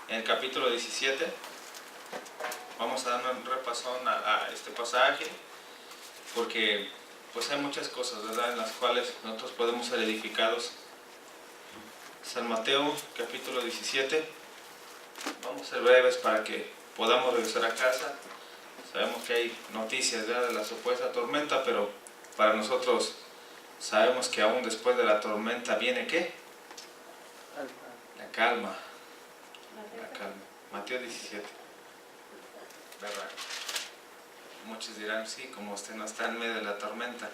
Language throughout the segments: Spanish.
en el capítulo 17. Vamos a dar un repasón a este pasaje, porque pues hay muchas cosas, ¿verdad?, en las cuales nosotros podemos ser edificados. San Mateo, capítulo 17. Vamos a ser breves para que podamos regresar a casa. Sabemos que hay noticias, ¿verdad?, de la supuesta tormenta, pero para nosotros sabemos que aún después de la tormenta viene ¿qué? La calma. La calma. Mateo 17. ¿Verdad? Muchos dirán, sí, como usted no está en medio de la tormenta.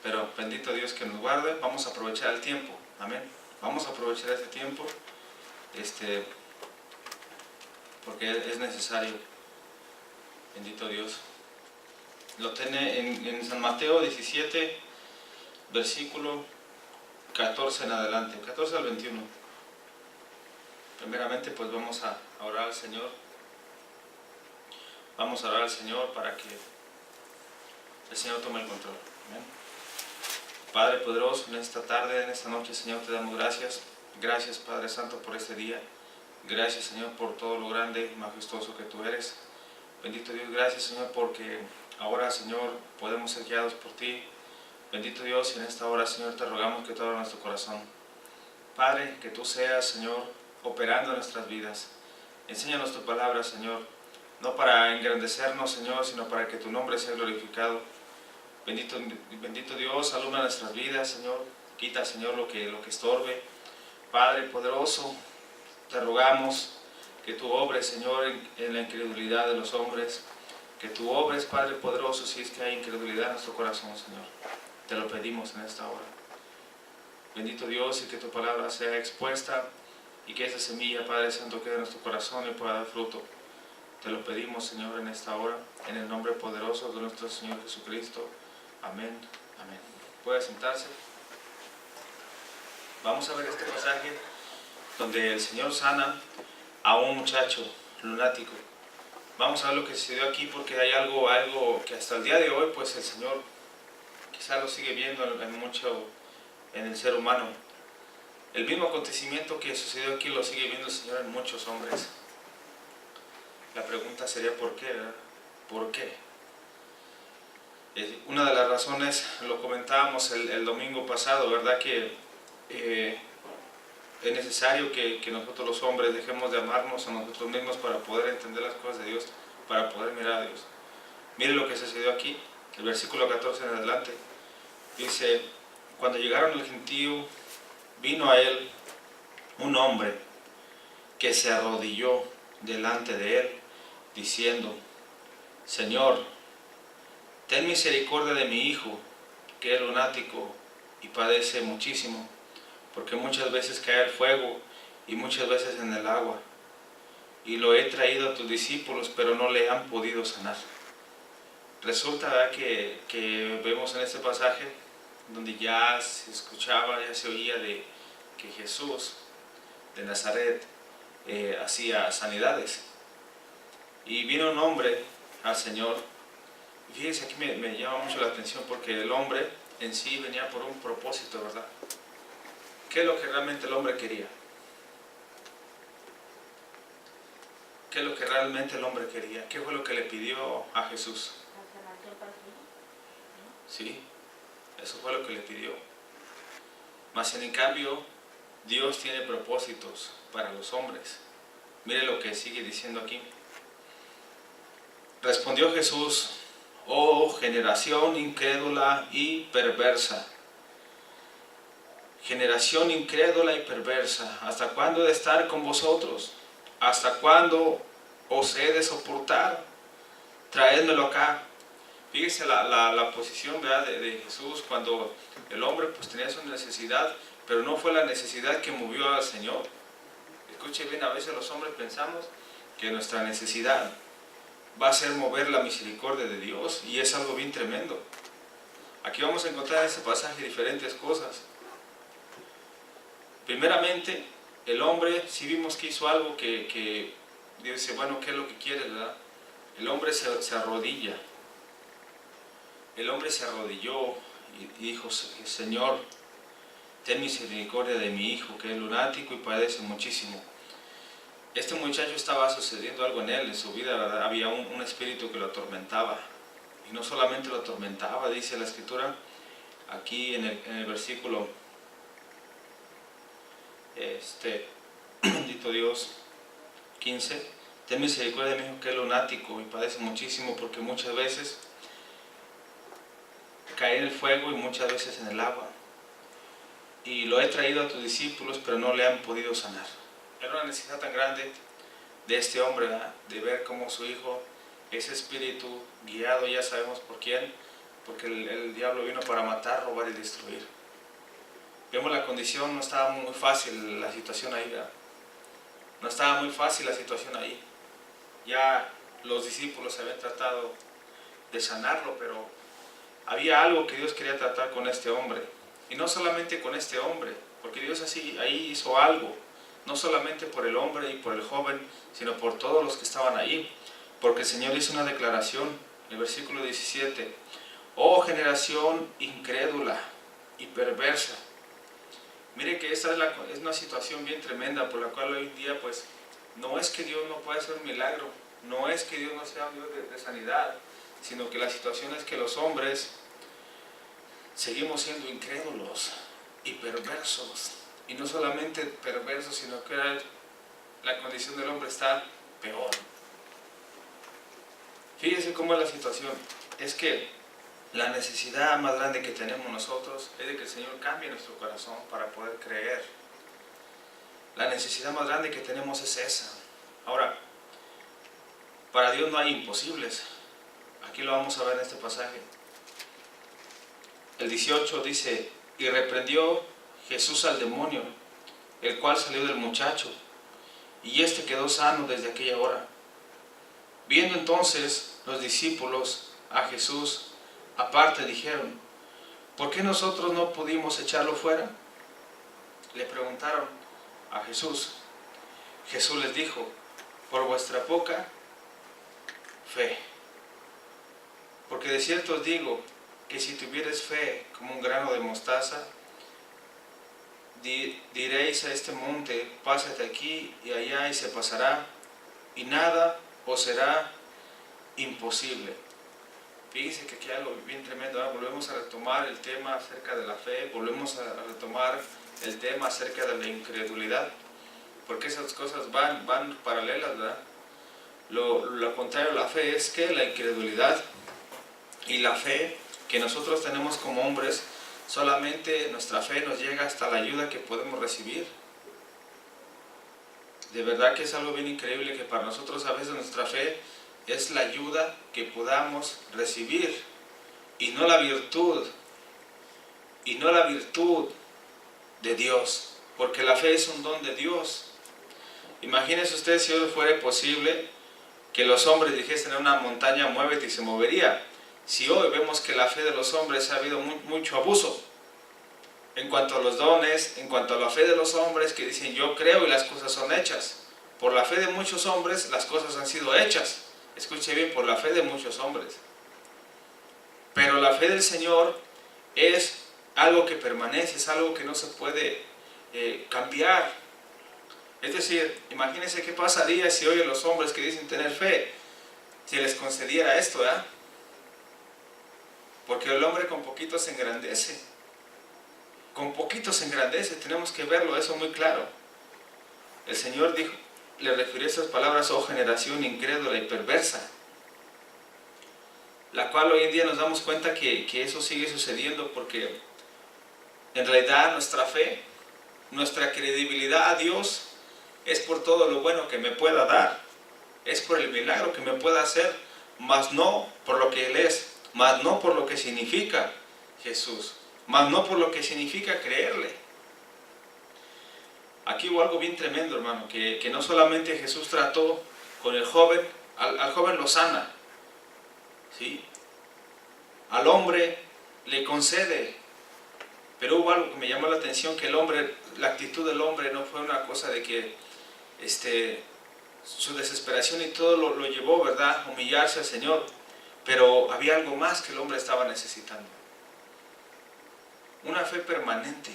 Pero bendito Dios que nos guarde. Vamos a aprovechar el tiempo. Amén. Vamos a aprovechar este tiempo. Porque es necesario. Bendito Dios. Lo tiene en San Mateo 17, versículo 14 en adelante, 14 al 21. Primeramente pues vamos a orar al Señor. Vamos a orar al Señor para que el Señor tome el control. Amén. Padre poderoso, en esta tarde, en esta noche, Señor, te damos gracias. Gracias, Padre Santo, por este día. Gracias, Señor, por todo lo grande y majestuoso que tú eres. Bendito Dios, gracias, Señor, porque ahora, Señor, podemos ser guiados por ti. Bendito Dios, y en esta hora, Señor, te rogamos que tú abras nuestro corazón. Padre, que tú seas, Señor, operando en nuestras vidas. Enséñanos tu palabra, Señor, no para engrandecernos, Señor, sino para que tu nombre sea glorificado. Bendito Dios, alumbra nuestras vidas, Señor. Quita, Señor, lo que estorbe. Padre poderoso, te rogamos que tú obres, Señor, en la incredulidad de los hombres. Que tú obres, Padre poderoso, si es que hay incredulidad en nuestro corazón, Señor. Te lo pedimos en esta hora. Bendito Dios, y que tu palabra sea expuesta y que esa semilla, Padre Santo, quede en nuestro corazón y pueda dar fruto. Te lo pedimos, Señor, en esta hora, en el nombre poderoso de nuestro Señor Jesucristo. Amén. Amén. Puede sentarse. Vamos a ver este pasaje donde el Señor sana a un muchacho lunático. Vamos a ver lo que sucedió aquí, porque hay algo que hasta el día de hoy, pues el Señor quizá lo sigue viendo en el ser humano. El mismo acontecimiento que sucedió aquí lo sigue viendo el Señor en muchos hombres. La pregunta sería ¿por qué? ¿Verdad? ¿Por qué? Una de las razones, lo comentábamos el domingo pasado, ¿verdad?, que es necesario que nosotros los hombres dejemos de amarnos a nosotros mismos para poder entender las cosas de Dios, para poder mirar a Dios. Mire lo que sucedió aquí, el versículo 14 en adelante. Dice, cuando llegaron al gentío, vino a él un hombre que se arrodilló delante de él, diciendo, Señor, ten misericordia de mi hijo, que es lunático y padece muchísimo, porque muchas veces cae al fuego y muchas veces en el agua. Y lo he traído a tus discípulos, pero no le han podido sanar. Resulta, ¿verdad?, que vemos en este pasaje donde ya se escuchaba, ya se oía de que Jesús de Nazaret hacía sanidades. Y vino un hombre al Señor. Y fíjense, aquí me llama mucho la atención, porque el hombre en sí venía por un propósito, ¿verdad? ¿Qué es lo que realmente el hombre quería? ¿Qué es lo que realmente el hombre quería? ¿Qué fue lo que le pidió a Jesús? Sí, eso fue lo que le pidió. Mas en cambio, Dios tiene propósitos para los hombres. Mire lo que sigue diciendo aquí. Respondió Jesús, oh generación incrédula y perversa. Generación incrédula y perversa, ¿hasta cuándo he de estar con vosotros? ¿Hasta cuándo os he de soportar? Traédmelo acá. Fíjese la posición, ¿verdad?, de Jesús cuando el hombre pues tenía su necesidad, pero no fue la necesidad que movió al Señor. Escuche bien, a veces los hombres pensamos que nuestra necesidad va a ser mover la misericordia de Dios, y es algo bien tremendo. Aquí vamos a encontrar en este pasaje diferentes cosas. Primeramente, el hombre, si vimos que hizo algo que Dios dice, bueno, ¿qué es lo que quiere, verdad? El hombre se arrodilla. El hombre se arrodilló y dijo, Señor, ten misericordia de mi hijo, que es lunático y padece muchísimo. este muchacho estaba sucediendo algo en él, en su vida, ¿verdad? Había un espíritu que lo atormentaba. Y no solamente lo atormentaba, dice la Escritura, aquí en el versículo, bendito Dios, 15, ten misericordia de mi hijo que es lunático y padece muchísimo, porque muchas veces cae en el fuego y muchas veces en el agua. Y lo he traído a tus discípulos, pero no le han podido sanar. Era una necesidad tan grande de este hombre, ¿verdad? De ver cómo su hijo, ese espíritu guiado, ya sabemos por quién, porque el diablo vino para matar, robar y destruir. Vemos la condición, no estaba muy fácil la situación ahí, ¿verdad? No estaba muy fácil la situación ahí. Ya los discípulos habían tratado de sanarlo, pero había algo que Dios quería tratar con este hombre. Y no solamente con este hombre, porque Dios así ahí hizo algo, no solamente por el hombre y por el joven, sino por todos los que estaban ahí. Porque el Señor hizo una declaración en el versículo 17: oh generación incrédula y perversa. Mire que esta es una situación bien tremenda, por la cual hoy en día pues no es que Dios no pueda hacer un milagro, no es que Dios no sea un Dios de sanidad, sino que la situación es que los hombres seguimos siendo incrédulos y perversos. Y no solamente perversos, sino que la condición del hombre está peor. Fíjese cómo es la situación. Es que la necesidad más grande que tenemos nosotros es de que el Señor cambie nuestro corazón para poder creer. La necesidad más grande que tenemos es esa. Ahora, para Dios no hay imposibles. Aquí lo vamos a ver en este pasaje. El 18 dice: y reprendió Jesús al demonio, el cual salió del muchacho, y éste quedó sano desde aquella hora. Viendo entonces los discípulos a Jesús aparte, dijeron: ¿por qué nosotros no pudimos echarlo fuera? Le preguntaron a Jesús. Jesús les dijo: por vuestra poca fe. Porque de cierto os digo que si tuviereis fe como un grano de mostaza, diréis a este monte: pásate aquí y allá, y se pasará, y nada os será imposible. Fíjense que aquí hay algo bien tremendo. Ahora volvemos a retomar el tema acerca de la fe, volvemos a retomar el tema acerca de la incredulidad, porque esas cosas van paralelas, ¿verdad? Lo contrario a la fe es que la incredulidad. Y la fe que nosotros tenemos como hombres, solamente nuestra fe nos llega hasta la ayuda que podemos recibir. De verdad que es algo bien increíble, que para nosotros a veces nuestra fe es la ayuda que podamos recibir, y no la virtud de Dios, porque la fe es un don de Dios. Imagínense ustedes si hoy fuera posible que los hombres dijesen a una montaña: muévete, y se movería. Si hoy vemos que la fe de los hombres ha habido mucho abuso en cuanto a los dones, en cuanto a la fe de los hombres que dicen: yo creo y las cosas son hechas. Por la fe de muchos hombres las cosas han sido hechas. Escuche bien, por la fe de muchos hombres. Pero la fe del Señor es algo que permanece, es algo que no se puede cambiar. Es decir, imagínense qué pasaría si hoy a los hombres que dicen tener fe se les concediera esto, ¿verdad? Porque el hombre con poquito se engrandece. Con poquito se engrandece, tenemos que verlo eso muy claro. El Señor dijo, le refirió estas palabras: oh generación incrédula y perversa. La cual hoy en día nos damos cuenta que eso sigue sucediendo, porque en realidad nuestra fe, nuestra credibilidad a Dios es por todo lo bueno que me pueda dar, es por el milagro que me pueda hacer, mas no por lo que Él es, mas no por lo que significa Jesús, mas no por lo que significa creerle. Aquí hubo algo bien tremendo, hermano, que no solamente Jesús trató con el joven, al joven lo sana, ¿sí? Al hombre le concede, pero hubo algo que me llamó la atención, que el hombre, la actitud del hombre no fue una cosa de que su desesperación y todo lo llevó, ¿verdad?, a humillarse al Señor, pero había algo más que el hombre estaba necesitando: una fe permanente.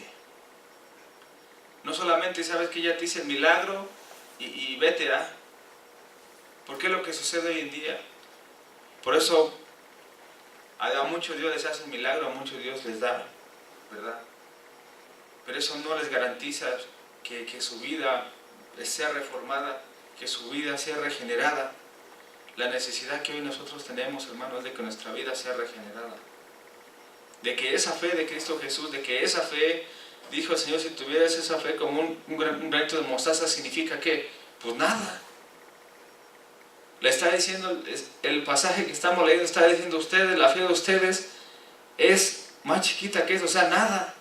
No solamente sabes que ya te hice el milagro y vete, ¿ah? ¿Por qué es lo que sucede hoy en día? Por eso a muchos Dios les hace milagro, a muchos Dios les da, ¿verdad? Pero eso no les garantiza que su vida sea reformada, que su vida sea regenerada. La necesidad que hoy nosotros tenemos, hermanos, de que nuestra vida sea regenerada. De que esa fe de Cristo Jesús, de que esa fe, dijo el Señor, si tuvieras esa fe como un granito de mostaza, ¿significa qué? Pues nada. Le está diciendo, el pasaje que estamos leyendo está diciendo ustedes, la fe de ustedes es más chiquita que eso, o sea, nada.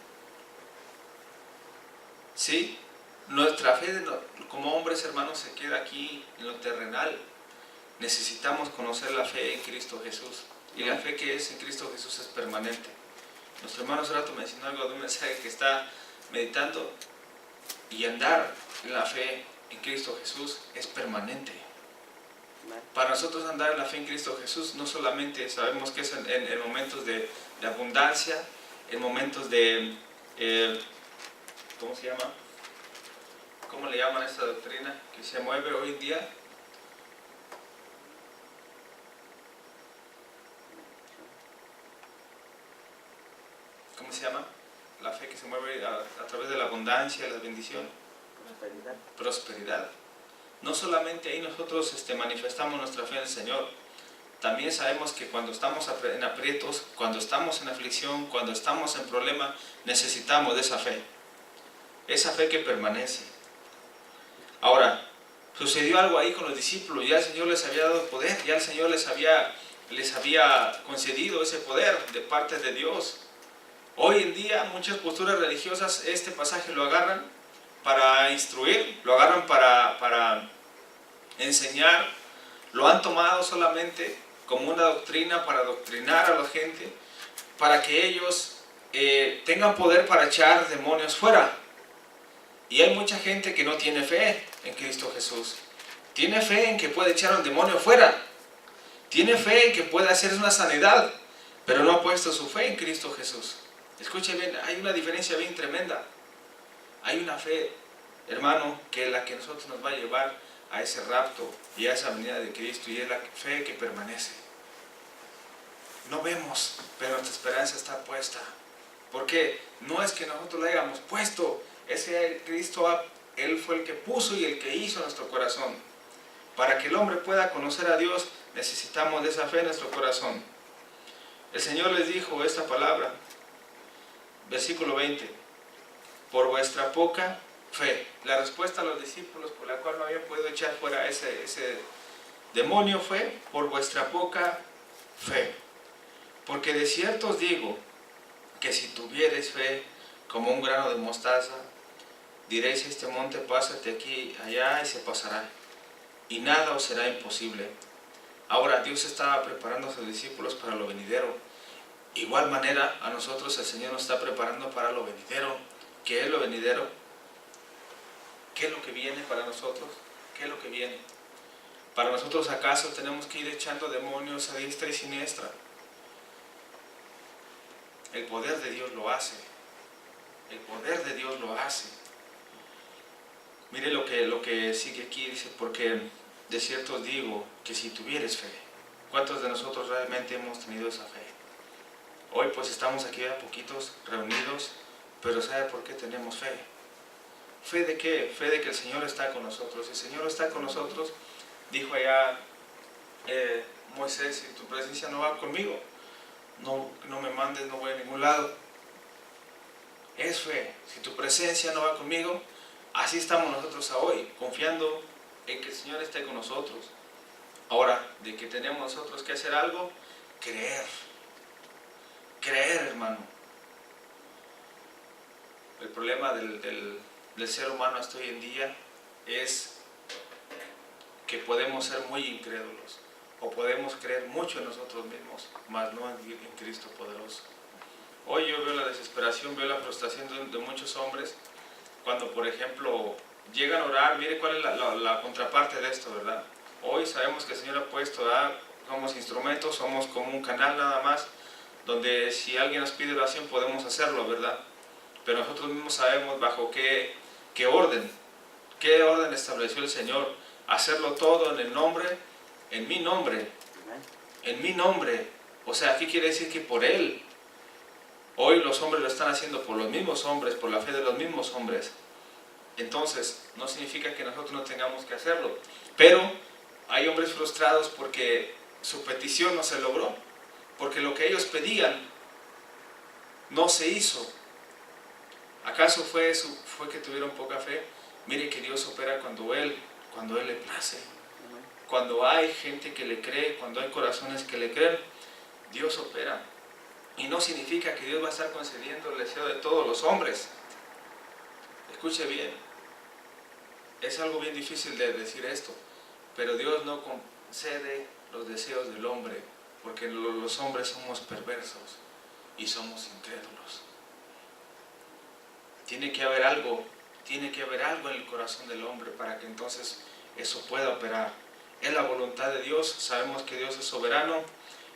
¿Sí? Nuestra fe como hombres, hermanos, se queda aquí en lo terrenal. Necesitamos conocer la fe en Cristo Jesús. Y la fe que es en Cristo Jesús es permanente. Nuestro hermano hace rato mencionó algo de un mensaje que está meditando. Y andar en la fe en Cristo Jesús es permanente. Para nosotros andar en la fe en Cristo Jesús, no solamente sabemos que es en momentos de abundancia, en momentos de... ¿cómo se llama? ¿Cómo le llaman a esta doctrina que se mueve hoy en día? ¿Cómo se llama? La fe que se mueve a través de la abundancia, la bendición. Prosperidad. Prosperidad. No solamente ahí nosotros manifestamos nuestra fe en el Señor. También sabemos que cuando estamos en aprietos, cuando estamos en aflicción, cuando estamos en problema, necesitamos de esa fe. Esa fe que permanece. Ahora, sucedió algo ahí con los discípulos. Ya el Señor les había dado poder. Ya el Señor les había concedido ese poder de parte de Dios. Hoy en día muchas posturas religiosas este pasaje lo agarran para instruir, lo agarran para enseñar, lo han tomado solamente como una doctrina para adoctrinar a la gente, para que ellos tengan poder para echar demonios fuera. Y hay mucha gente que no tiene fe en Cristo Jesús. Tiene fe en que puede echar un demonio fuera. Tiene fe en que puede hacer una sanidad, pero no ha puesto su fe en Cristo Jesús. Escuchen bien, hay una diferencia bien tremenda. Hay una fe, hermano, que es la que nosotros nos va a llevar a ese rapto y a esa venida de Cristo, y es la fe que permanece. No vemos, pero nuestra esperanza está puesta. Porque no es que nosotros la hayamos puesto, es que Cristo, Él fue el que puso y el que hizo nuestro corazón. Para que el hombre pueda conocer a Dios, necesitamos de esa fe en nuestro corazón. El Señor les dijo esta palabra, versículo 20, por vuestra poca fe. La respuesta a los discípulos por la cual no habían podido echar fuera ese demonio fue por vuestra poca fe. Porque de cierto os digo que si tuviereis fe como un grano de mostaza, diréis a este monte, pásate aquí, allá, y se pasará, y nada os será imposible. Ahora Dios estaba preparando a sus discípulos para lo venidero. Igual manera a nosotros el Señor nos está preparando para lo venidero. ¿Qué es lo venidero? ¿Qué es lo que viene para nosotros? ¿Qué es lo que viene? Para nosotros, ¿acaso tenemos que ir echando demonios a diestra y siniestra? El poder de Dios lo hace. El poder de Dios lo hace. Mire lo que sigue aquí, dice, porque de cierto os digo que si tuvieres fe. ¿Cuántos de nosotros realmente hemos tenido esa fe? Hoy pues estamos aquí a poquitos reunidos, pero ¿sabe por qué tenemos fe? ¿Fe de qué? Fe de que el Señor está con nosotros. Si el Señor está con nosotros, dijo allá Moisés, si tu presencia no va conmigo, no me mandes, no voy a ningún lado. Es fe. Si tu presencia no va conmigo, así estamos nosotros hoy, confiando en que el Señor esté con nosotros. Ahora, de que tenemos nosotros que hacer algo, creer. Creer, hermano. El problema del ser humano hasta hoy en día es que podemos ser muy incrédulos, o podemos creer mucho en nosotros mismos, mas no en Cristo poderoso. Hoy yo veo la desesperación, veo la frustración de muchos hombres cuando, por ejemplo, llegan a orar. Mire cuál es la contraparte de esto, ¿verdad? Hoy sabemos que el Señor ha puesto, somos instrumentos, somos como un canal nada más, donde si alguien nos pide oración podemos hacerlo, ¿verdad? Pero nosotros mismos sabemos bajo qué orden ¿Qué orden estableció el Señor? Hacerlo todo en el nombre, en mi nombre, en mi nombre. O sea, ¿qué quiere decir? Que por Él. Hoy los hombres lo están haciendo por los mismos hombres, por la fe de los mismos hombres. Entonces, no significa que nosotros no tengamos que hacerlo. Pero hay hombres frustrados porque su petición no se logró. Porque lo que ellos pedían no se hizo. ¿Acaso fue que tuvieron poca fe? Mire que Dios opera cuando Él le place. Cuando hay gente que le cree, cuando hay corazones que le creen, Dios opera. Y no significa que Dios va a estar concediendo el deseo de todos los hombres. Escuche bien. Es algo bien difícil de decir esto, pero Dios no concede los deseos del hombre, porque los hombres somos perversos y somos incrédulos. Tiene que haber algo en el corazón del hombre para que entonces eso pueda operar. Es la voluntad de Dios, sabemos que Dios es soberano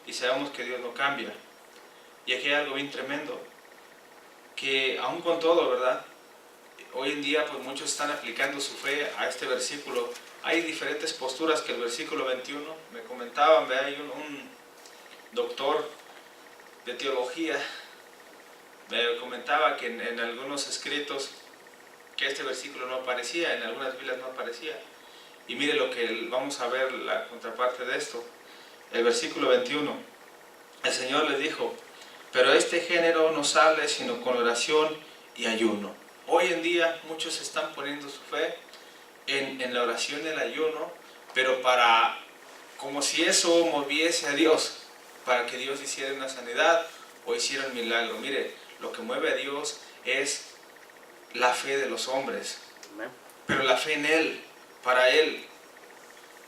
y sabemos que Dios no cambia. Y aquí hay algo bien tremendo, que aún con todo, ¿verdad? Hoy en día pues muchos están aplicando su fe a este versículo. Hay diferentes posturas que el versículo 21, me comentaban, ¿verdad? Hay un doctor de teología, me comentaba que en algunos escritos que este versículo no aparecía, en algunas Biblias no aparecía. Y mire lo que vamos a ver, la contraparte de esto. El versículo 21, el Señor les dijo, pero este género no sale sino con oración y ayuno. Hoy en día muchos están poniendo su fe en la oración y el ayuno, pero como si eso moviese a Dios, para que Dios hiciera una sanidad o hiciera un milagro. Mire, lo que mueve a Dios es la fe de los hombres, pero la fe en Él, para Él,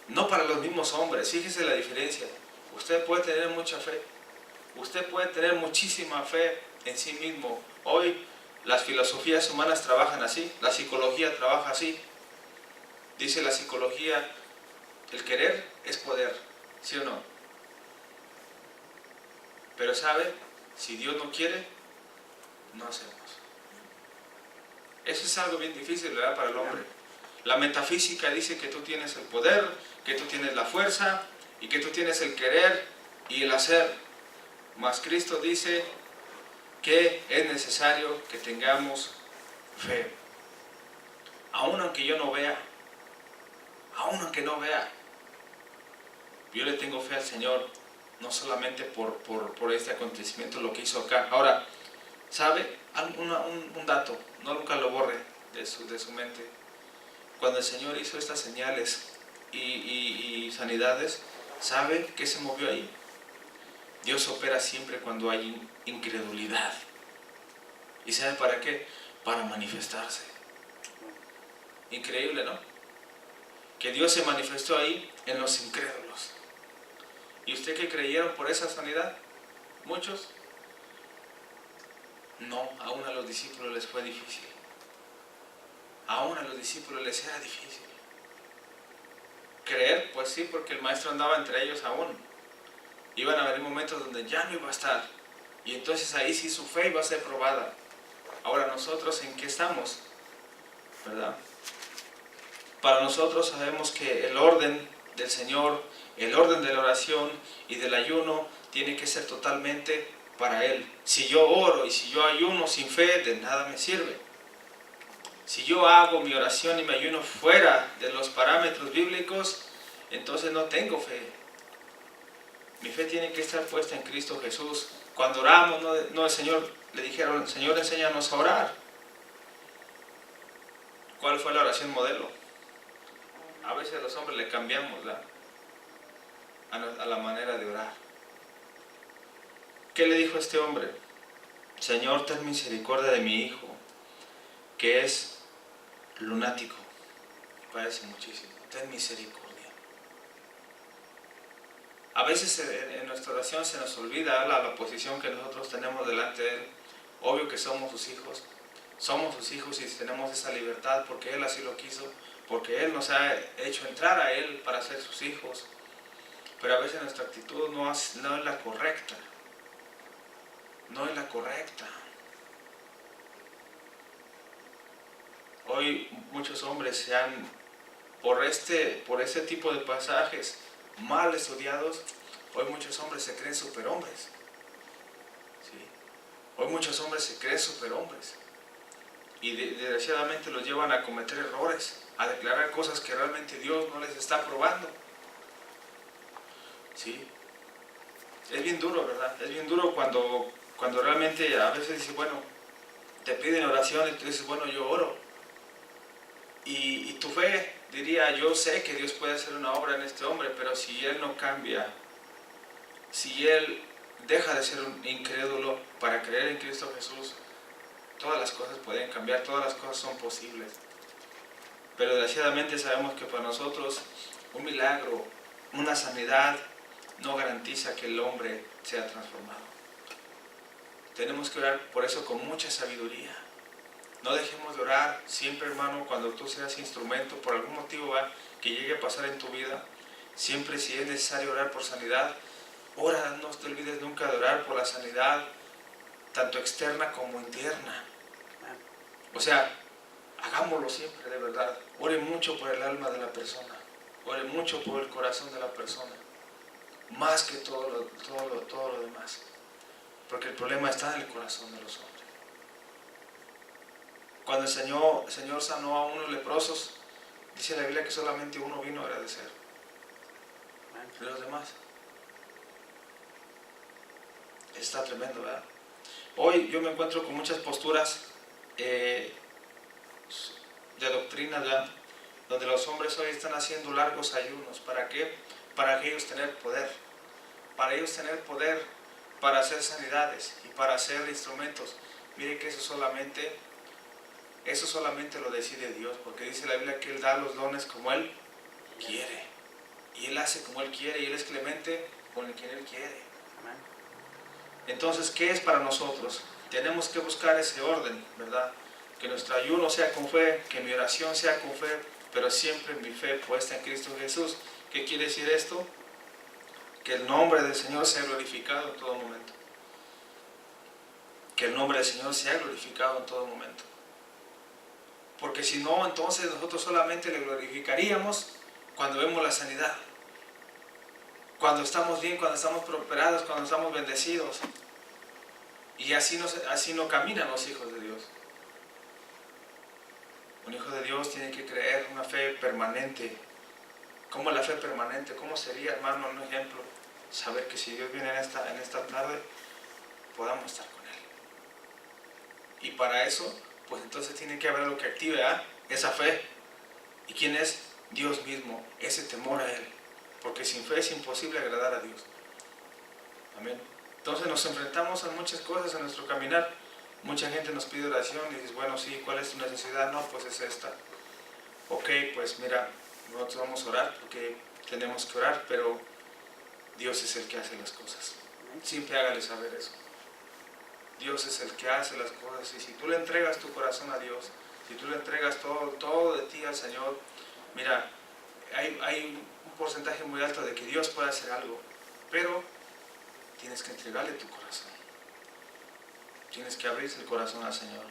no para los mismos hombres. Fíjese la diferencia. Usted puede tener mucha fe, usted puede tener muchísima fe en sí mismo. Hoy las filosofías humanas trabajan así, la psicología trabaja así. Dice la psicología, el querer es poder, ¿sí o no? Pero ¿sabe? Si Dios no quiere, no hacemos. Eso es algo bien difícil, ¿verdad? Para el hombre. La metafísica dice que tú tienes el poder, que tú tienes la fuerza y que tú tienes el querer y el hacer. Mas Cristo dice que es necesario que tengamos fe. Aun aunque yo no vea, aun aunque no vea, yo le tengo fe al Señor, no solamente por este acontecimiento, lo que hizo acá. Ahora, ¿sabe? Un dato, no nunca lo borre de su mente. Cuando el Señor hizo estas señales y sanidades, ¿sabe qué se movió ahí? Dios opera siempre cuando hay incredulidad. ¿Y sabe para qué? Para manifestarse. Increíble, ¿no? Que Dios se manifestó ahí en los incrédulos. ¿Y usted qué creyeron por esa sanidad? ¿Muchos? No, aún a los discípulos les fue difícil. Aún a los discípulos les era difícil. Creer, pues sí, porque el maestro andaba entre ellos aún. Iban a haber momentos donde ya no iba a estar. Y entonces ahí sí su fe iba a ser probada. Ahora nosotros, ¿en qué estamos? ¿Verdad? Para nosotros sabemos que el orden del Señor, el orden de la oración y del ayuno tiene que ser totalmente para Él. Si yo oro y si yo ayuno sin fe, de nada me sirve. Si yo hago mi oración y mi ayuno fuera de los parámetros bíblicos, entonces no tengo fe. Mi fe tiene que estar puesta en Cristo Jesús. Cuando oramos, no el Señor, le dijeron, Señor, enséñanos a orar. ¿Cuál fue la oración modelo? A veces los hombres le cambiamos a la manera de orar. ¿Qué le dijo este hombre? Señor, ten misericordia de mi hijo, que es lunático. Parece muchísimo. Ten misericordia. A veces en nuestra oración se nos olvida la posición que nosotros tenemos delante de Él. Obvio que somos sus hijos. Somos sus hijos y tenemos esa libertad porque Él así lo quiso. Porque Él nos ha hecho entrar a Él para ser sus hijos. Pero a veces nuestra actitud no es la correcta. No es la correcta. hoy muchos hombres se han, por este tipo de pasajes mal estudiados, hoy muchos hombres se creen superhombres. ¿Sí? Hoy muchos hombres se creen superhombres. Y desgraciadamente los llevan a cometer errores, a declarar cosas que realmente Dios no les está aprobando. ¿Sí? Es bien duro, ¿verdad? Es bien duro cuando realmente a veces dices, bueno, te piden oración y tú dices, bueno, yo oro. Y tu fe diría, yo sé que Dios puede hacer una obra en este hombre, pero si él no cambia, si él deja de ser un incrédulo para creer en Cristo Jesús, todas las cosas pueden cambiar, todas las cosas son posibles. Pero desgraciadamente sabemos que para nosotros un milagro, una sanidad, no garantiza que el hombre sea transformado. Tenemos que orar por eso con mucha sabiduría. No dejemos de orar siempre, hermano, cuando tú seas instrumento, por algún motivo que llegue a pasar en tu vida. Siempre, si es necesario orar por sanidad, ora, no te olvides nunca de orar por la sanidad, tanto externa como interna. O sea, hagámoslo siempre, de verdad. Ore mucho por el alma de la persona. Ore mucho por el corazón de la persona. Más que todo lo demás. Porque el problema está en el corazón de los hombres. Cuando el Señor sanó a unos leprosos, dice la Biblia que solamente uno vino a agradecer. De los demás. Está tremendo, ¿verdad? Hoy yo me encuentro con muchas posturas de doctrina, ¿verdad? Donde los hombres hoy están haciendo largos ayunos. ¿Para qué? Para ellos tener poder. Para ellos tener poder para hacer sanidades y para hacer instrumentos. Mire que eso solamente lo decide Dios, porque dice la Biblia que Él da los dones como Él quiere. Y Él hace como Él quiere, y Él es clemente con el que Él quiere. Entonces, ¿qué es para nosotros? Tenemos que buscar ese orden, ¿verdad? Que nuestro ayuno sea con fe, que mi oración sea con fe, pero siempre mi fe puesta en Cristo Jesús. ¿Qué quiere decir esto? Que el nombre del Señor sea glorificado en todo momento. Que el nombre del Señor sea glorificado en todo momento. Porque si no, entonces nosotros solamente le glorificaríamos cuando vemos la sanidad. Cuando estamos bien, cuando estamos prosperados, cuando estamos bendecidos. Y así no caminan los hijos de Dios. Un hijo de Dios tiene que creer una fe permanente. ¿Cómo es la fe permanente? ¿Cómo sería, hermano, un ejemplo? Saber que si Dios viene en esta tarde, podamos estar con Él. Y para eso, pues entonces tiene que haber algo que active esa fe. ¿Y quién es? Dios mismo, ese temor a Él. Porque sin fe es imposible agradar a Dios. Amén. Entonces nos enfrentamos a muchas cosas en nuestro caminar. Mucha gente nos pide oración y dices, bueno, sí, ¿cuál es tu necesidad? No, pues es esta. Ok, pues mira, nosotros vamos a orar porque tenemos que orar, pero Dios es el que hace las cosas. Siempre hágale saber eso. Dios es el que hace las cosas, y si tú le entregas tu corazón a Dios, si tú le entregas todo de ti al Señor, mira, hay un porcentaje muy alto de que Dios puede hacer algo, pero tienes que entregarle tu corazón. Tienes que abrirse el corazón al Señor.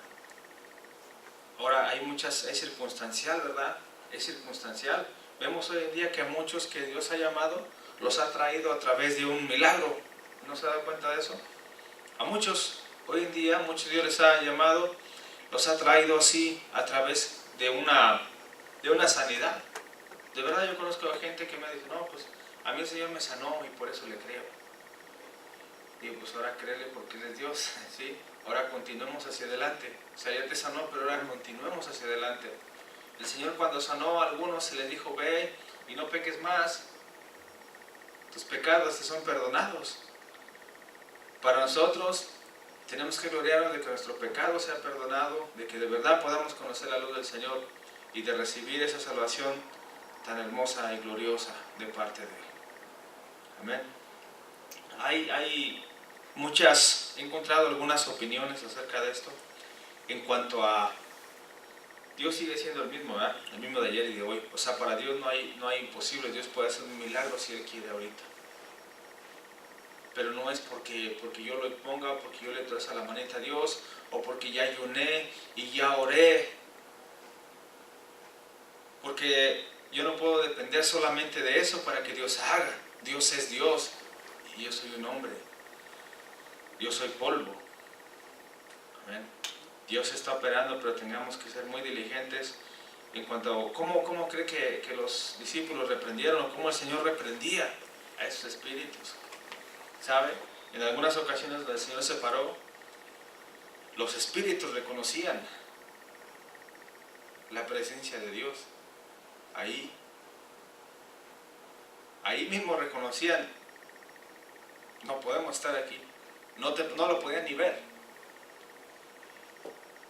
Ahora es circunstancial, ¿verdad? Es circunstancial. Vemos hoy en día que a muchos que Dios ha llamado, los ha traído a través de un milagro. ¿No se da cuenta de eso? A muchos, hoy en día, muchos Dios les ha llamado, los ha traído así a través de una sanidad. De verdad yo conozco a gente que me dice, no, pues a mí el Señor me sanó y por eso le creo. Digo, pues ahora créele porque Él es Dios, ¿sí? Ahora continuemos hacia adelante. O sea, ya te sanó, pero ahora continuemos hacia adelante. El Señor cuando sanó a algunos se les dijo, ve y no peques más. Tus pecados te son perdonados. Para nosotros tenemos que gloriarnos de que nuestro pecado sea perdonado, de que de verdad podamos conocer la luz del Señor y de recibir esa salvación tan hermosa y gloriosa de parte de Él. Amén. Hay he encontrado algunas opiniones acerca de esto en cuanto a Dios sigue siendo el mismo, ¿verdad? El mismo de ayer y de hoy. O sea, para Dios no hay imposibles. Dios puede hacer un milagro si Él quiere ahorita. Pero no es porque yo lo ponga, porque yo le traza la manita a Dios, o porque ya ayuné y ya oré. Porque yo no puedo depender solamente de eso para que Dios haga. Dios es Dios y yo soy un hombre. Yo soy polvo. Amén. Dios está operando, pero tengamos que ser muy diligentes en cuanto a cómo cree que los discípulos reprendieron o cómo el Señor reprendía a esos espíritus. ¿Sabe? En algunas ocasiones donde el Señor se paró, los espíritus reconocían la presencia de Dios. Ahí mismo reconocían, no podemos estar aquí. No lo podían ni ver.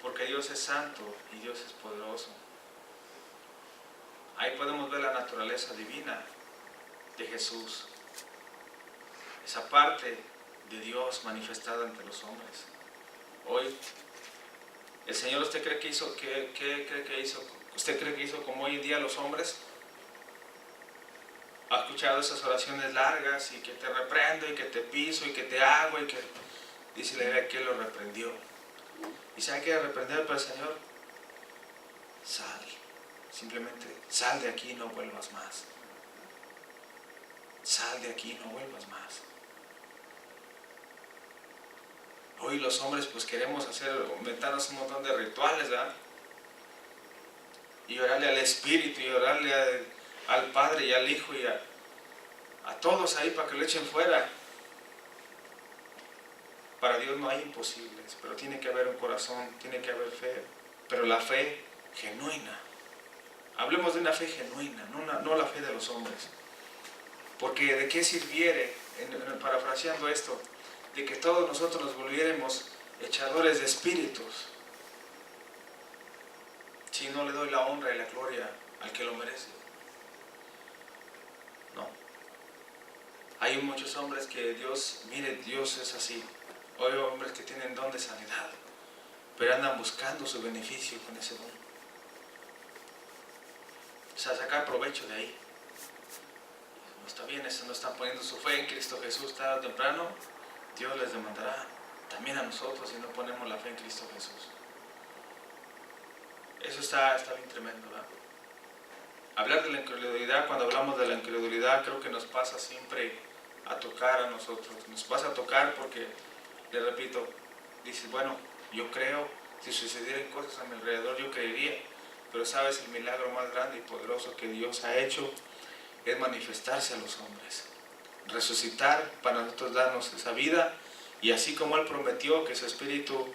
Porque Dios es santo y Dios es poderoso. Ahí podemos ver la naturaleza divina de Jesús. Esa parte de Dios manifestada ante los hombres. Hoy, el Señor, ¿usted cree que hizo? ¿Qué cree que hizo? ¿Usted cree que hizo como hoy en día los hombres? ¿Ha escuchado esas oraciones largas y que te reprendo y que te piso y que te hago y que... Dice la Biblia que Él lo reprendió. ¿Y sabe qué reprender para el Señor? Sal. Simplemente sal de aquí y no vuelvas más. Sal de aquí y no vuelvas más. Hoy los hombres pues queremos inventarnos un montón de rituales, ¿verdad? Y orarle al Espíritu y orarle al Padre y al Hijo y a todos ahí para que lo echen fuera. Para Dios no hay imposibles, pero tiene que haber un corazón, tiene que haber fe, pero la fe genuina. Hablemos de una fe genuina, no la fe de los hombres. Porque ¿de qué sirviere, parafraseando esto, de que todos nosotros nos volviéramos echadores de espíritus si no le doy la honra y la gloria al que lo merece? No. Hay muchos hombres que Dios es así. Hay hombres que tienen don de sanidad, pero andan buscando su beneficio con ese don. O sea, sacar provecho de ahí. No está bien, eso no están poniendo su fe en Cristo Jesús tarde o temprano. Dios les demandará también a nosotros si no ponemos la fe en Cristo Jesús. Eso está bien tremendo, ¿verdad? Hablar de la incredulidad, cuando hablamos de la incredulidad, creo que nos pasa siempre a tocar a nosotros. Nos pasa a tocar porque, le repito, dices, bueno, yo creo, si sucedieran cosas a mi alrededor, yo creería. Pero sabes, el milagro más grande y poderoso que Dios ha hecho es manifestarse a los hombres. Resucitar para nosotros darnos esa vida. Y así como Él prometió que su Espíritu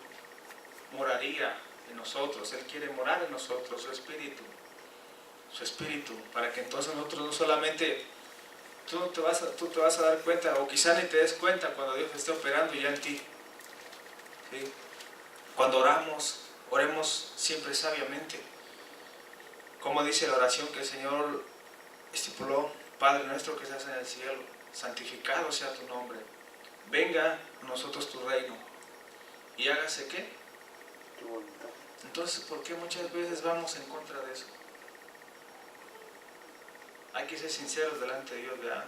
moraría en nosotros, Él quiere morar en nosotros, su Espíritu, para que entonces nosotros no solamente, tú te vas a dar cuenta, o quizá ni te des cuenta cuando Dios esté operando ya en ti. ¿Sí? Cuando oremos siempre sabiamente. Como dice la oración que el Señor estipuló: Padre nuestro que estás en el cielo, santificado sea tu nombre, venga a nosotros tu reino, y hágase ¿qué? Tu voluntad. Entonces, ¿por qué muchas veces vamos en contra de eso? Hay que ser sinceros delante de Dios, ¿verdad?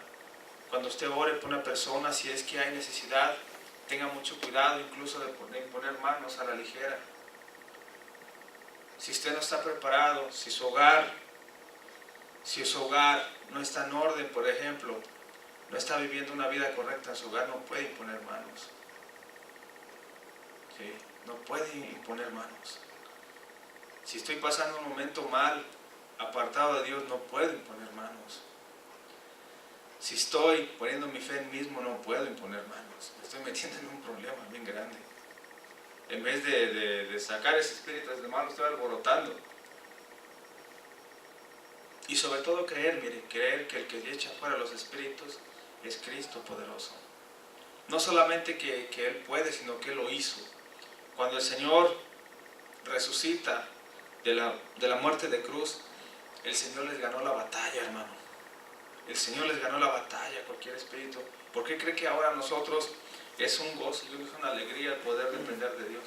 Cuando usted ore por una persona, si es que hay necesidad, tenga mucho cuidado incluso de poner manos a la ligera. Si usted no está preparado, si su hogar no está en orden, por ejemplo, no está viviendo una vida correcta en su hogar, no puede imponer manos. ¿Sí? No puede imponer manos. Si estoy pasando un momento mal, apartado de Dios, no puedo imponer manos. Si estoy poniendo mi fe en mí mismo, no puedo imponer manos. Me estoy metiendo en un problema bien grande. En vez de sacar ese espíritu de malo, estoy alborotando. Y sobre todo creer que el que echa fuera los espíritus es Cristo poderoso. No solamente que Él puede, sino que Él lo hizo. Cuando el Señor resucita de la muerte de cruz, el Señor les ganó la batalla, hermano. El Señor les ganó la batalla a cualquier espíritu. ¿Por qué cree que ahora nosotros es un gozo y es una alegría el poder depender de Dios?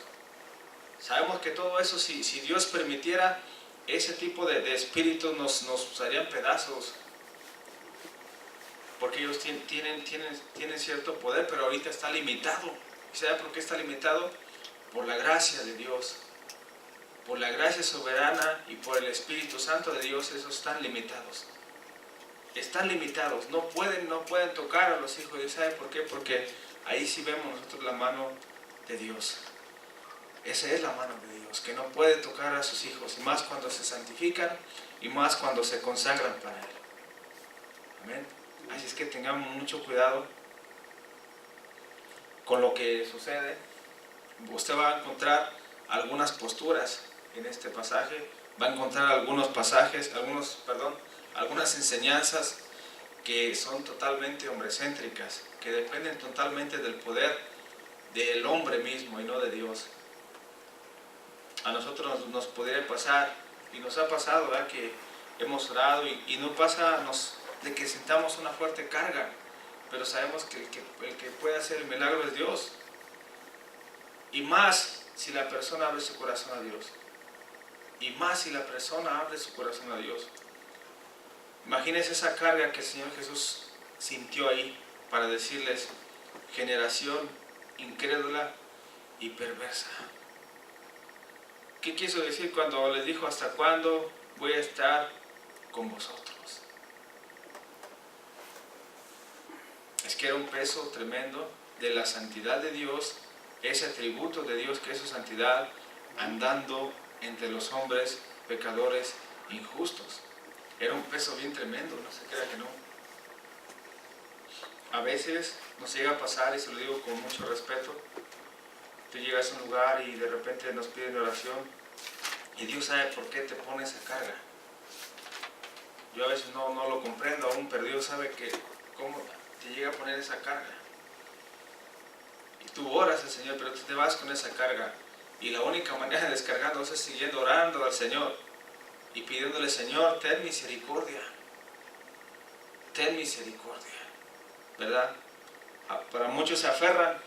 Sabemos que todo eso, si Dios permitiera, ese tipo de espíritus nos harían pedazos. Porque ellos tienen cierto poder, pero ahorita está limitado. ¿Y sabe por qué está limitado? Por la gracia de Dios. por la gracia soberana y por el Espíritu Santo de Dios, esos están limitados. Están limitados, no pueden tocar a los hijos de Dios. ¿Sabe por qué? Porque ahí sí vemos nosotros la mano de Dios. Esa es la mano de Dios, que no puede tocar a sus hijos, y más cuando se santifican, y más cuando se consagran para Él. Amén. Así es que tengamos mucho cuidado con lo que sucede. Usted va a encontrar algunas posturas en este pasaje, va a encontrar algunas enseñanzas que son totalmente hombrecéntricas, que dependen totalmente del poder del hombre mismo y no de Dios. A nosotros nos podría pasar, y nos ha pasado, ¿verdad?, que hemos orado y no pasa de que sintamos una fuerte carga, pero sabemos que el que puede hacer el milagro es Dios. Y más si la persona abre su corazón a Dios. Y más si la persona abre su corazón a Dios. Imagínense esa carga que el Señor Jesús sintió ahí para decirles: generación incrédula y perversa. ¿Qué quiso decir cuando les dijo: ¿hasta cuándo voy a estar con vosotros? Es que era un peso tremendo de la santidad de Dios, ese atributo de Dios que es su santidad, andando entre los hombres pecadores injustos. Era un peso bien tremendo, no se crea que no. A veces nos llega a pasar, y se lo digo con mucho respeto, tú llegas a un lugar y de repente nos piden oración, y Dios sabe por qué te pone esa carga. Yo a veces no lo comprendo aún, pero Dios sabe cómo te llega a poner esa carga. Y tú oras al Señor, pero tú te vas con esa carga. Y la única manera de descargarnos es siguiendo orando al Señor y pidiéndole: Señor, ten misericordia. Ten misericordia. ¿Verdad? Para muchos se aferran.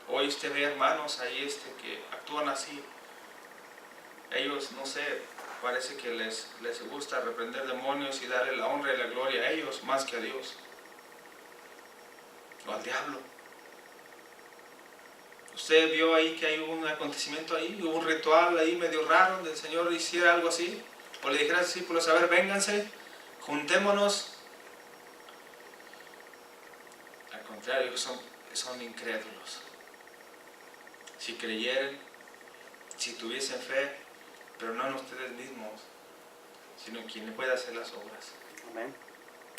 Hoy usted ve hermanos ahí que actúan así. Ellos, no sé, parece que les gusta reprender demonios y darle la honra y la gloria a ellos más que a Dios o al diablo. Usted vio ahí que hay un acontecimiento ahí, hubo un ritual ahí medio raro donde el Señor hiciera algo así, o le dijera a sus discípulos: a ver, vénganse, juntémonos. Al contrario, son incrédulos. Si creyeran, si tuviesen fe, pero no en ustedes mismos, sino en quien puede hacer las obras. Amén.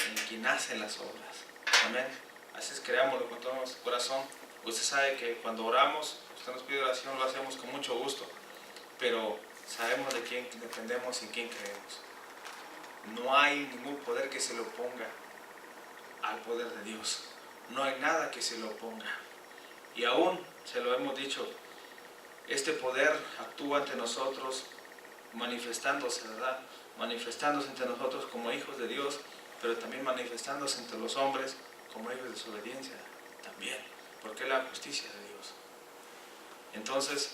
En quien hace las obras. Amén. Así es, creámoslo con todo nuestro corazón. Usted sabe que cuando oramos, usted nos pide oración, lo hacemos con mucho gusto, pero sabemos de quién dependemos y en quién creemos. No hay ningún poder que se le oponga al poder de Dios. No hay nada que se le oponga. Y aún, se lo hemos dicho, este poder actúa ante nosotros, manifestándose, ¿verdad? Manifestándose entre nosotros como hijos de Dios, pero también manifestándose entre los hombres como hijos de desobediencia también, porque es la justicia de Dios. Entonces,